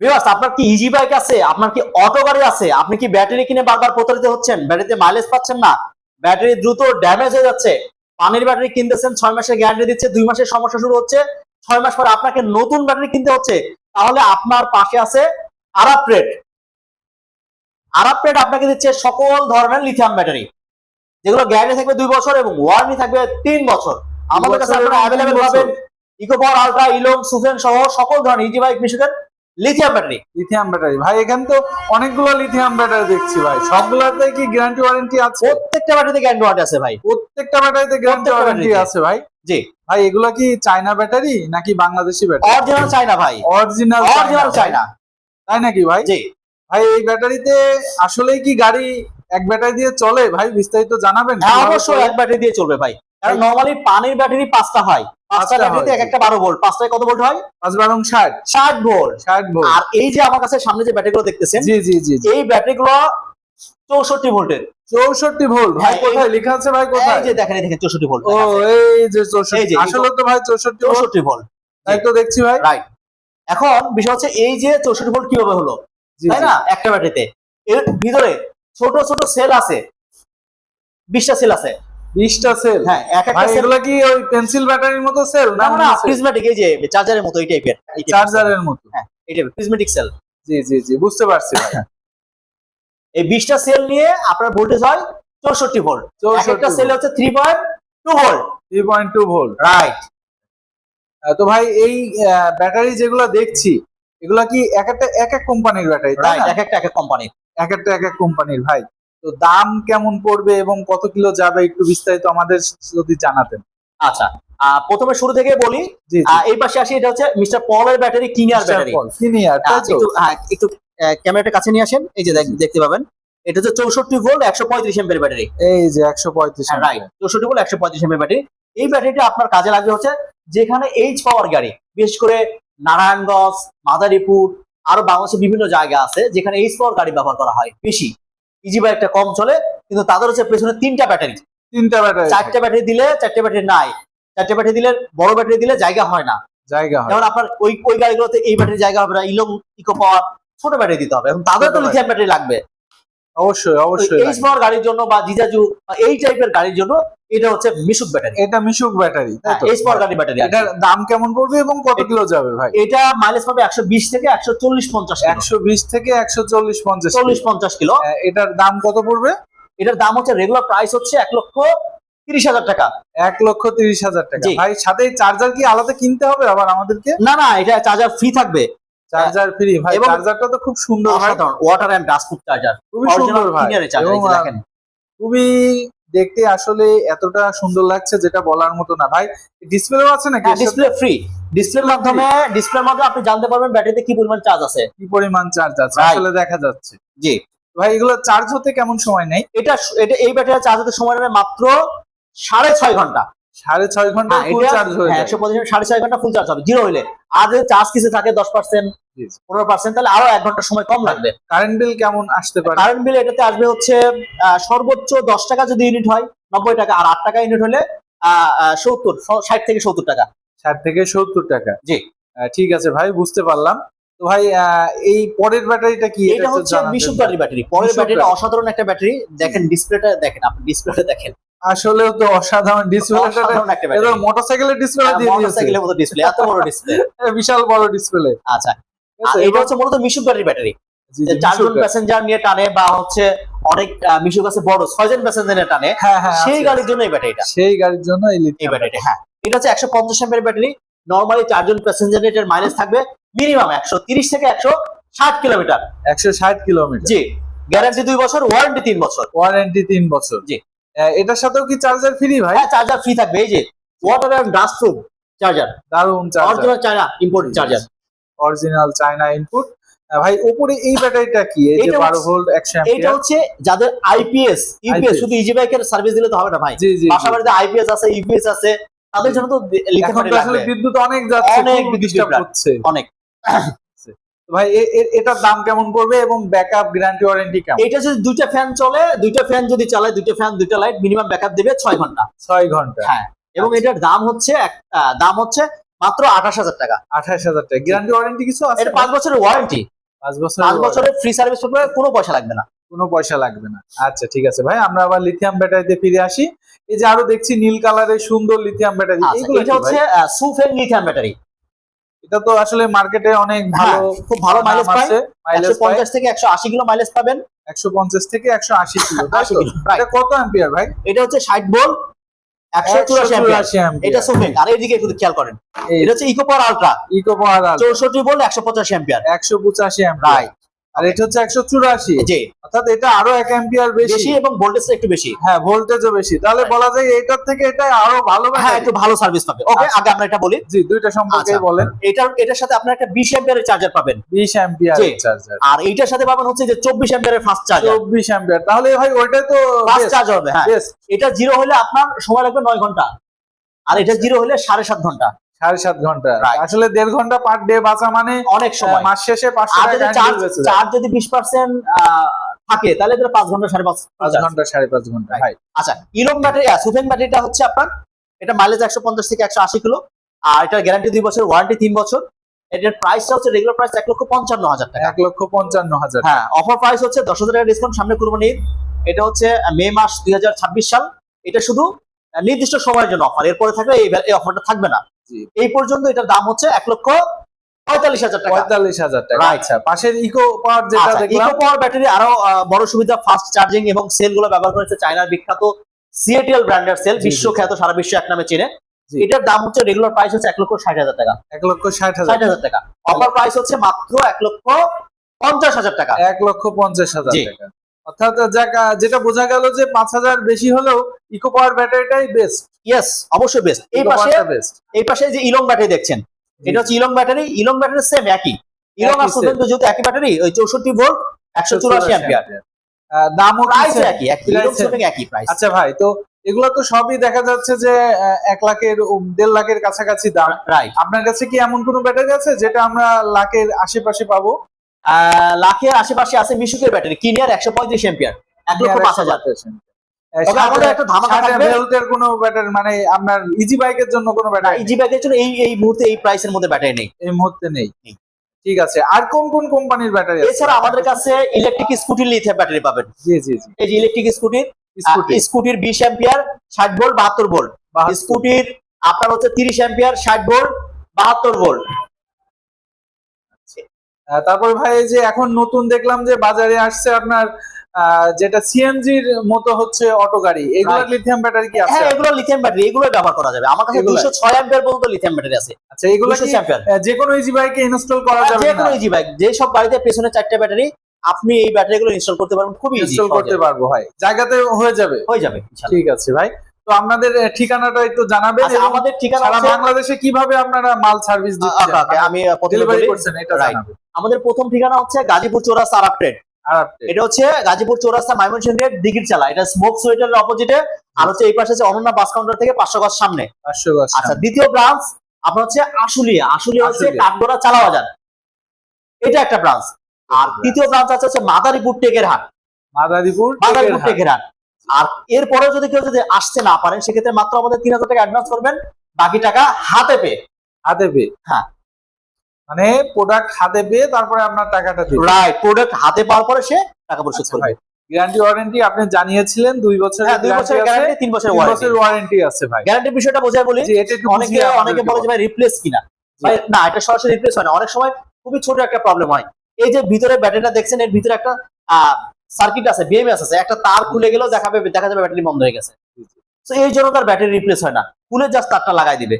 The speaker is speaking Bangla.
ভিউয়ার্স, আপনার কি ইজি বাইক আছে, আপনার কি অটো গাড়ি আছে, আপনি কি ব্যাটারি কিনে বারবার প্রতারিত হচ্ছেন, ব্যাটারিতে মাইলেজ পাচ্ছেন না, ব্যাটারি দ্রুত ড্যামেজ হয়ে যাচ্ছে, পানির ব্যাটারি কিনতেছেন 6 মাসের গ্যারান্টি দিচ্ছে, 2 মাসের সমস্যা শুরু হচ্ছে, 6 মাস পরে আপনাকে নতুন ব্যাটারি কিনতে হচ্ছে, তাহলে আপনার পাশে আছে আরাপ ট্রেড। আরাপ ট্রেড আপনাকে দিচ্ছে সকল ধরনের লিথিয়াম ব্যাটারি, যেগুলো গ্যারান্টি থাকবে 2 বছর এবং ওয়ারেন্টি থাকবে 3 বছর। আমাদের কাছে আপনারা অ্যাভেলেবেল পাবেন ইকো পাওয়ার আলট্রা, ইলং, সুফেন সহ সকল ধরনের ইজি বাইক মিশুকের লিথিয়াম ব্যাটারি। লিথিয়াম ব্যাটারি ভাই, এখানে তো অনেকগুলো লিথিয়াম ব্যাটারি দেখছি ভাই, সবগুলোতে কি গ্যারান্টি ওয়ারেন্টি আছে? প্রত্যেকটা ব্যাটারিতে গ্যারান্টি ওয়ারেন্টি আছে ভাই, প্রত্যেকটা ব্যাটারিতে গ্যারান্টি ওয়ারেন্টি আছে ভাই। জি ভাই, এগুলা কি চায়না ব্যাটারি নাকি বাংলাদেশি ব্যাটারি? অরিজিনাল চায়না ভাই, অরিজিনাল চায়না। তাই নাকি ভাই? জি ভাই, এই ব্যাটারিতে আসলেই কি গাড়ি এক ব্যাটারি দিয়ে চলে ভাই? বিস্তারিত জানাবেন। হ্যাঁ অবশ্যই এক ব্যাটারি দিয়ে চলবে ভাই, কারণ নরমালি পানির ব্যাটারি 5টা হয়, 5টা ব্যাটারিতে এক একটা 12 ভোল্ট, 5টায় কত ভোল্ট হয়? 5 12 60 60 ভোল্ট। 60 ভোল্ট। আর এই যে আমার কাছে সামনে যে ব্যাটারিগুলো দেখতেছেন, জি জি জি, এই ব্যাটারিগুলো 64 ভোল্টের। 64 ভোল্ট ভাই? হ্যাঁ, কোথায় লেখা আছে ভাই? কোথায়? এই যে দেখেন 64 ভোল্ট। ও এই যে এই 64, যে আসলে তো ভাই 64 ভোল্ট, তাই তো দেখছি ভাই। রাইট। এখন বিষয় হচ্ছে এই যে 64 ভোল্ট কিভাবে হলো, জি তাই জি। না? একটা ব্যাটারিতে এর ভিতরে ছোট ছোট সেল আছে, 20টা সেল আছে। 20টা সেল? হ্যাঁ, এক একটা ভাই সেল। এগুলা কি ওই পেন্সিল ব্যাটারির মতো সেল না না, প্রিজমেটিক, এই যে চার্জারের মতো, এই টাইপের, চার্জারের মতো? হ্যাঁ এই টাইপের প্রিজমেটিক সেল। জি জি জি, বুঝতে পারছি ভাই। এই 20টা সেল নিয়ে আপনার ভোল্টেজ হয় 64 ভোল্ট। একটা সেল হচ্ছে 3.2 ভোল্ট। 3.2 volt, right. তো ভাই এই ব্যাটারি যেগুলো দেখছি, এগুলা কি এক একটা এক এক কোম্পানির ব্যাটারি, তাই রাইট, না? এক একটা কোম্পানি। এক একটা এক এক কোম্পানির ভাই। তো দাম কেমন পড়বে এবং কত কিলো যাবে একটু বিস্তারিত আমাদের যদি জানাতেন। আচ্ছা, প্রথমে শুরু থেকে বলি। জি জি। এই পাশে আসি, এটা হচ্ছে মিস্টার পলের ব্যাটারি, কিনিয়ার ব্যাটারি। সিনিয়র, তাই তো? একটু ক্যামেরাটা কাছে নিয়ে আসেন, এই যে দেখতে পাবেন এটা হচ্ছে 64 ভোল্ট 135 এম্পিয়ার ব্যাটারি। এই যে 135। Right, 64 volt 135 ampere battery. এই ব্যাটারিটা আপনার কাজে লাগবে হচ্ছে যেখানে এইচ পাওয়ার গাড়ি, বিশেষ করে নারায়ণগঞ্জ, মাদারীপুর, আরো বাংলাদেশের বিভিন্ন জায়গা আছে যেখানে এইচ পাওয়ার গাড়ি ব্যবহার করা হয় বেশি। ইজি বাইকটা কম চলে, কিন্তু তাদের হচ্ছে পেছনে 3টা ব্যাটারি। 3টা ব্যাটারি? 4টে ব্যাটারি দিলে 4টে ব্যাটারি নাই, 4টে ব্যাটারি দিলে বড় ব্যাটারি দিলে জায়গা হয় না। জায়গা হয়। যেমন আপনার ওই গাড়িগুলোতে এই ব্যাটারি জায়গা হবে না, ইলং, ইকো পাওয়ার ছোট ব্যাটারি দিতে হবে, এখন তাদের তো লিথিয়াম ব্যাটারি লাগবে। অবশ্যই অবশ্যই। এইচ পাওয়ার গাড়ির জন্য বা জিজাজু এই টাইপের গাড়ির জন্য এটা হচ্ছে মিশুক ব্যাটারি। এটা মিশুক ব্যাটারি, তাই তো? এইচ পাওয়ার গাড়ি ব্যাটারি। এটার দাম কেমন পড়বে এবং কত কিলো যাবে ভাই? এটা মাইলেজ পাবে 120 থেকে 140-50 কিলো। 120 থেকে 140-50 40-50 কিলো। এটার দাম কত পড়বে? এটার দাম হচ্ছে রেগুলার প্রাইস হচ্ছে 1,30,000 টাকা। 1,30,000 টাকা। ভাই সাথে চার্জার কি আলাদা কিনতে হবে আবার আমাদেরকে? না না, এটা চার্জার ফ্রি থাকবে। চার্জার ফ্রি ভাই? এবং চার্জারটা তো খুব সুন্দর ভাই, water and dust proof charger, খুবই সুন্দর ভাই। দেখেন খুবই দেখতে আসলে এতটা সুন্দর লাগছে যেটা বলার মতো না ভাই। ডিসপ্লেও আছে নাকি? Display free. ডিসপ্লের মাধ্যমে আপনি জানতে পারবেন ব্যাটারিতে কি পরিমাণ চার্জ আছে, কি পরিমাণ চার্জ আছে আসলে দেখা যাচ্ছে। জি ভাই, এগুলো চার্জ হতে কেমন সময় নেয়? এটা এই ব্যাটারি চার্জ হতে সময় নেবে মাত্র 6.5 ঘন্টা। 6.5 ঘন্টা ফুল চার্জ হয়ে যায়? 125 6.5 ঘন্টা ফুল চার্জ হবে জিরো হইলে। আর যদি চার্জ কিছু থাকে 10% 15%, তাহলে আরো 1 ঘন্টা সময় কম লাগবে। কারেন্ট বিল কেমন আসতে পারে? কারেন্ট বিল এটাতে আসবে হচ্ছে সর্বোচ্চ 10 টাকা যদি ইউনিট হয় 90 টাকা, আর 8 টাকা ইউনিট হলে 60 থেকে 70 টাকা। 60 থেকে 70 টাকা। জি ঠিক আছে ভাই, বুঝতে পারলাম। তো ভাই এই পরের ব্যাটারিটা কি? এটা হচ্ছে মিশুক ব্যাটারি। পরের ব্যাটারিটা অসাধারণ একটা ব্যাটারি। দেখেন ডিসপ্লেটা দেখেন, আপনি ডিসপ্লেটা দেখেন, আসলেও তো অসাধারণ ডিসপ্লে। এটা মোটরসাইকেলের ডিসপ্লে দিয়ে দিয়েছে। মোটরসাইকেলের মতো ডিসপ্লে, এত বড় ডিসপ্লে, বিশাল বড় ডিসপ্লে। আচ্ছা, এটা হচ্ছে মূলত মিশুক ব্যাটারি। 4 জন প্যাসেঞ্জার নিয়ে টানে, বা হচ্ছে অনেক মিশুক আছে বড় 6 জন প্যাসেঞ্জার নিয়ে টানে, সেই গাড়ির জন্য এই ব্যাটারিটা। সেই গাড়ির জন্য এই ব্যাটারিটা। হ্যাঁ, এটা হচ্ছে 150 এমপিয়ার ব্যাটারি। নরমালি 4 জন প্যাসেঞ্জার এর মাইলেজ থাকবে মিনিমাম 130 থেকে 160 কিলোমিটার। 160 কিলোমিটার? জি। গ্যারান্টি 2 বছর, ওয়ারেন্টি 3 বছর। ওয়ারেন্টি 3 বছর? জি। এটার সাথেও কি চার্জার ফ্রি ভাই? হ্যাঁ, চার্জার ফ্রি থাকবে। এই যে water and dust proof charger, দারুন charger, original China import charger, original China input. ভাই উপরে এই ব্যাটারিটা কি? এই যে 12 ভোল্ট 100 অ্যাম্পিয়ার? এটা হচ্ছে যাদের আইপিএস ইউপিএস, শুধু ইজি বাইকের সার্ভিস দিলে তো হবে না ভাই, পাশাপাশি আইপিএস আছে, ইউপিএস আছে, তাদের জন্য তো লিথিয়াম ব্যাটারি লাগবে। বিদ্যুৎ অনেক যাচ্ছে, অনেক বিদ্যুৎ হচ্ছে অনেক। ভাই এটার দাম কেমন পড়বে এবং ব্যাকআপ গ্যারান্টি ওয়ারেন্টি কেমন? এটা যদি দুইটা ফ্যান চলে, দুইটা ফ্যান যদি চালায়, দুইটা ফ্যান দুইটা লাইট, মিনিমাম ব্যাকআপ দিবে 6 ঘন্টা। 6 ঘন্টা? হ্যাঁ। এবং এটার দাম হচ্ছে মাত্র 28,000 টাকা। 28,000 টাকা। গ্যারান্টি ওয়ারেন্টি কিছু আছে? এটা 5 বছরের ওয়ারেন্টি। 5 বছর 5 বছরের ফ্রি সার্ভিস পাবে, কোনো পয়সা লাগবে না। কোনো পয়সা লাগবে না। আচ্ছা ঠিক আছে ভাই, আমরা আবার লিথিয়াম ব্যাটারিতে ফিরে আসি। এই যে আরো দেখছি নীল কালারের সুন্দর লিথিয়াম ব্যাটারি, আচ্ছা, এইগুলো এটা হচ্ছে সুফেন লিথিয়াম ব্যাটারি। এটা তো আসলে মার্কেটে অনেক ভালো, খুব ভালো মাইলেজ পায়। মাইলেজ 150 থেকে 180 কিলো মাইলেজ পাবেন। 150 থেকে 180 কিলো, তাই 80 তো? Kilo, right। এটা কত অ্যাম্পিয়ার ভাই? এটা হচ্ছে 60 ভোল্ট 184 অ্যাম্পিয়ার। 184 অ্যাম্পিয়ার। এটা সুফেন। আর এইদিকে একটু খেয়াল করেন, এটা হচ্ছে eco power ultra eco power 64 volt 185 ampere. 185 ampere, right. আর এটা হচ্ছে 184, জি, অর্থাৎ এটা আরো 1 অ্যাম্পিয়ার বেশি। বেশি এবং ভোল্টেজটা একটু বেশি। হ্যাঁ, ভোল্টেজও বেশি, তাহলে বলা যায় এটার থেকে এটা আরো ভালো হ্যাঁ, ব্যাটারি। একটু ভালো সার্ভিস পাবে। ওকে, আচ্ছা। আগে আমরা এটা বলি। জি, দুইটা সম্পর্কে আচ্ছা, বলেন। এটার সাথে আপনার একটা 20 অ্যাম্পিয়ারের চার্জার পাবেন। 20 অ্যাম্পিয়ার জি। চার্জার, আর এইটার সাথে পাবেন হচ্ছে যে 24 অ্যাম্পিয়ারের ফাস্ট চার্জার। 24 অ্যাম্পিয়ার, তাহলে ভাই ওইটা তো ফাস্ট চার্জ হবে। হ্যাঁ, বেস্ট। এটা জিরো হলে আপনার সময় লাগবে 9 ঘন্টা, আর এটা জিরো হলে 7.5 ঘন্টা। 7.5 ঘন্টা, Right। আসলে 1.5 ঘন্টা পার ডে বাঁচা মানে অনেক সময়। মাস শেষে 500 আর টাকা যদি কারেন্ট বিল বেঁচে যায়। চার্জ যদি 20% থাকে, তাহলে এটা 5 ঘন্টা 5.5 5 ঘন্টা 5.5 ঘন্টা। Right। ভাই আচ্ছা, ইলং ব্যাটারি সুফেন ব্যাটারিটা হচ্ছে আপনার, এটা মাইলেজ 150 থেকে 180 কিলো, আর এটার গ্যারান্টি 2 বছর, ওয়ারেন্টি 3 বছর। এটার প্রাইসটা হচ্ছে রেগুলার প্রাইস 1,55,000 টাকা। 1,55,000। হ্যাঁ, অফার প্রাইস হচ্ছে 10,000 টাকা ডিসকাউন্ট, সামনে কুরবানি ঈদ। এটা হচ্ছে মে মাস 2026 সাল। এটা শুধু নির্দিষ্ট সময়ের জন্য অফার, এরপরে থাকলে এই অফারটা থাকবে না। জি। এই পর্যন্ত এটার দাম হচ্ছে 1,45,000 টাকা। 45,000 টাকা। Right। আচ্ছা, পাশের ইকো পাওয়ার যেটা দেখলাম, ইকো পাওয়ার ব্যাটারি আরো বড় সুবিধা, ফাস্ট চার্জিং এবং সেল গুলো ব্যবহার করেছে চায়নার বিখ্যাত সিএটিএল ব্র্যান্ডের সেল, জি, জি, বিশ্বখ্যাত, সারা বিশ্ব এক নামে চেনে। জি। এটার দাম হচ্ছে রেগুলার প্রাইস হচ্ছে 1,60,000 টাকা। 1,60,000 60,000 টাকা। অফার প্রাইস হচ্ছে মাত্র 1,50,000 টাকা। 1,50,000 জি। টাকা। অর্থাৎ যেটা বোঝা গেল যে 5,000 বেশি হলেও ইকো পাওয়ার ব্যাটারিটাই বেস্ট। ইয়েস, অবশ্যই বেস্ট। বেস্ট। এই পাশে যে ইলং ব্যাটারি দেখছেন, এটা হচ্ছে ইলং ব্যাটারি। ইলং ব্যাটারি সেম একই। ইলং আর একই সুফেন তো যেহেতু একই ব্যাটারি, ওই 64 ভোল্ট 184 অ্যাম্পিয়ার। দামও প্রাইস কি একই, Price ইলং same? সুফেন একই প্রাইস। আচ্ছা ভাই, তো এগুলো তো সবই দেখা যাচ্ছে যে 1 লাখের 1.5 লাখের কাছাকাছি দাম। রাইট। আপনার কাছে কি এমন কোনো ব্যাটারি আছে যেটা আমরা লাখের আশেপাশে পাবো? লাখের আশেপাশে আছে মিশুকের ব্যাটারি, কিনিয়ার 135 অ্যাম্পিয়ার, 1,05,000। তবে আমাদের একটা ধামাকা থাকবে। ভোল্টের কোনো ব্যাটারি মানে আপনার ইজি বাইকের জন্য কোনো ব্যাটারি ইজি ব্যাগের জন্য এই মুহূর্তে এই প্রাইসের মধ্যে ব্যাটারি নেই। এই মুহূর্তে নেই। নেই। ঠিক আছে, আর কোন কোন কোম্পানির ব্যাটারি আছে? এছাড়া আমাদের কাছে ইলেকট্রিক স্কুটির লিথিয়াম ব্যাটারি পাবেন। জি জি জি। এই যে ইলেকট্রিক স্কুটির, স্কুটি স্কুটির 20 অ্যাম্পিয়ার 60 ভোল্ট 72 ভোল্ট। স্কুটির আপনার হচ্ছে 30 অ্যাম্পিয়ার 60 ভোল্ট 72 ভোল্ট। তারপর ভাই এই যে এখন নতুন দেখলাম যে বাজারে আসছে আপনার যেটা সিএনজির মতো হচ্ছে অটো গাড়ি, এগুলোর Right. লিথিয়াম ব্যাটারি কি আছে? হ্যাঁ, এগুলো লিথিয়াম ব্যাটারি, এগুলো ব্যবহার করা যাবে। আমার কাছে এগুলো? 206 অ্যাম্পিয়ার পর্যন্ত লিথিয়াম ব্যাটারি আছে। আচ্ছা, এগুলো কি 206 অ্যাম্পিয়ার যে কোনো ইজি বাইকে ইনস্টল করা যাবে? যে কোনো ইজি বাইক, যে সব গাড়িতে পেছনে 4টা ব্যাটারি, আপনি এই ব্যাটারিগুলো ইনস্টল করতে পারবেন, খুবই ইজি ইনস্টল করতে পারবো ভাই, জায়গাতে হয়ে যাবে। হয়ে যাবে ইনশাআল্লাহ। ঠিক আছে ভাই, তো আপনাদের ঠিকানাটা একটু জানাবেন। আচ্ছা, এবং আমাদের ঠিকানা সারা হচ্ছে, বাংলাদেশে কিভাবে আপনারা মাল সার্ভিস দিচ্ছেন, ওকে, আমি প্রথমে ডেলিভারি বলি। করছেন, এটা Right. জানাবেন। আমাদের প্রথম ঠিকানা হচ্ছে গাজীপুর চৌরাস্তা আরাপ ট্রেড। আর আপনি এটা হচ্ছে গাজীপুর চৌরাস্তা ময়মনসিংহ রোড দিঘির চালা, এটা স্মোক সুইটারের অপোজিটে। আর হচ্ছে এই পাশে আছে অনন্যা বাস কাউন্টার থেকে 500 গজ সামনে। 500 গজ। আচ্ছা, দ্বিতীয় ব্রাঞ্চ আপনার হচ্ছে আশুলিয়া হচ্ছে আশুলিয়া। কাঠগড়া চালা বাজার, এটা একটা ব্রাঞ্চ। আর তৃতীয় ব্রাঞ্চ আছে মাদারীপুর টেকের হাট, মাদারীপুর টেকের হাট। আর এরপরে যদি কেউ আসতে না পারেন, সেক্ষেত্রে মাত্র আমাদের 3,000 টাকা অ্যাডভান্স করবেন, বাকি টাকা হাতে পেয়ে। হাতে পেয়ে, হ্যাঁ, মানে প্রোডাক্ট হাতে পেয়ে তারপরে আপনার টাকাটা দিবেন। রাইট, প্রোডাক্ট হাতে পাওয়ার পরে সে টাকা পরিশোধ করবে। গ্যারান্টি ওয়ারেন্টি আপনি জানিয়েছিলেন 2 বছরের। হ্যাঁ, 2 বছরের গ্যারান্টি, 3 বছরের 3 ওয়ারেন্টি। বছরের ওয়ারেন্টি আছে ভাই। গ্যারান্টির বিষয়টা বোঝায় বলি, জি, এটা একটু অনেকে বুঝিয়ে আমাদেরকে বলে যে ভাই রিপ্লেস কিনা, ভাই না, এটা সরাসরি রিপ্লেস হয় না। অনেক সময় খুবই ছোট একটা প্রবলেম হয়। এই যে ভিতরে ব্যাটারিটা দেখছেন, এর ভিতরে একটা সার্কিট আছে, বিএমএস আছে, একটা তার খুলে গেলেও দেখা যাবে ব্যাটারি বন্ধ হয়ে গেছে। তো এই জন্য তার ব্যাটারি রিপ্লেস হয় না, খুলে জাস্ট তারটা লাগাই দিবে।